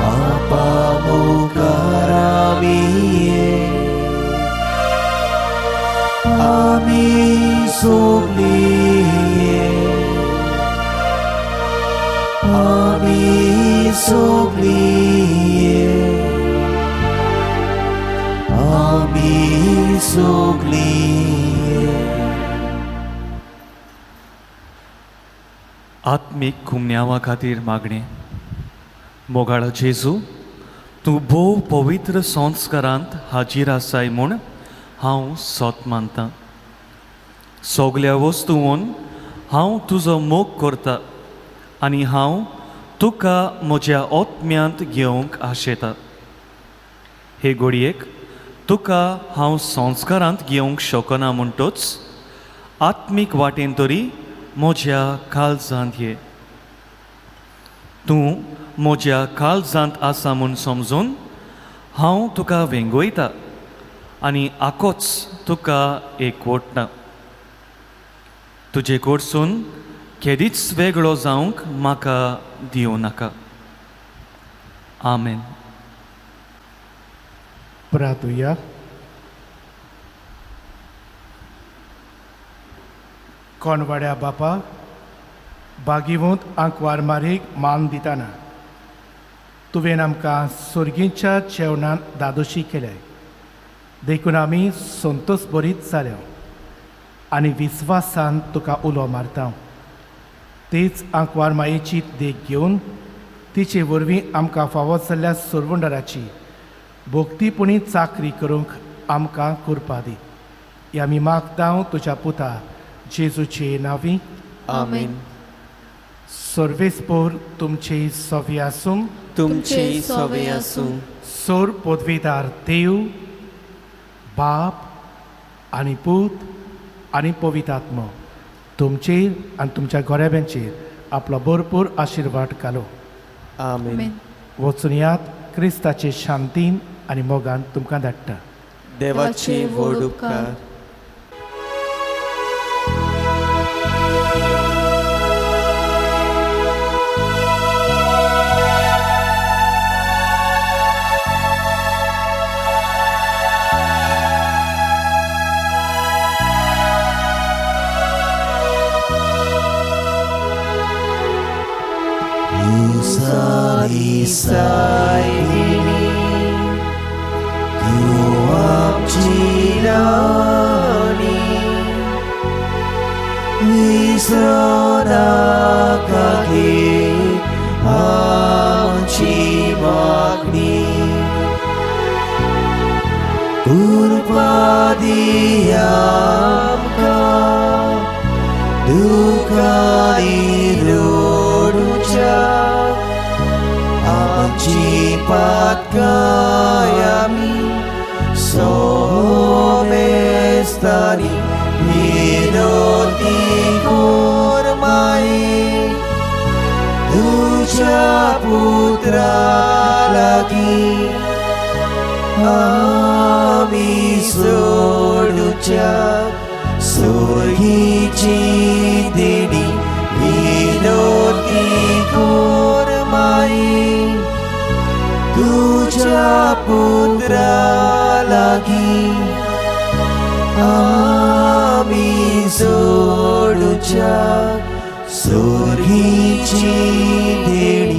A: Bapa mukaramiye ami sogliye ami sogliye ami sogliye.
I: आत्मीक खुमण्यावा खातीर मागणें. मोगाळा जेजू, तूं भोव पवित्र संस्कारांत हाजीर आसाय म्हूण हांव सोत मानतां. सगल्या वस्तूंवन हांव तुजो मोग करतां आनी हांव तुका म्हज्या ओतम्यांत घेवंक आशेतां. हे घडयेक तुका हांव संस्कारांत घेवंक शकना म्हणटच आत्मीक वाटेन तरी म्हज्या काळजांत ये. तूं म्हज्या काळजांत आसा म्हूण समजून हांव तुका वेंगोयतां आनी आकोच तुका एकवटना. तुजे कडसून केदीच वेगळो जावंक म्हाका दिवं नाका. आमेन.
B: प्रार्थुया. कोणवाड्या बापा, बागीवंत आंकवार मारीक मान दिताना तुवें आमकां सुर्गीच्या जेवणांत दादोशी केल्याय. देखून आमी संतोश बरीत जाल्या आनी विस्वासान तुका उलो मारता. तेच आंकवार मायेची देख घेवन तिचे वरवीं आमकां फावो जाल्ल्या सुरवंडराची भोक्तीपणी चाकरी करूंक आमकां करपा दी. हें आमी मागतां तुज्या पुता जेजूचे नांवी.
C: आमेन.
B: सर्वेस्पोर तुमचे सवे आसूं.
C: तुमचे सवे आसूं.
B: सोर पदवीदार देव, बाप आनी पूत आनी पवित्र आत्मो तुमचेर आनी तुमच्या गोरेब्यांचेर आपलो भरपूर आशिर्वाद घालो.
C: आमेन.
B: वचून यात क्रिस्ताचे शांतीन आनी मोगान तुमकां धाडटा.
C: देवाचे व्हड उपकार.
A: Isai Tuam Chilani Isrona Kaki Amchi Magni दी आमकां दुखांनी रडूच्या आमची पातकाय आमी सोमेस्तानी विनोती कोर माये तुझ्या पुत्रा लागीं आमी सोडूच्या स्वर्गीची देणी विनोती कोर माये तुझ्या पुत्रा लागीं आमी सोडूच्या स्वर्गीची देणी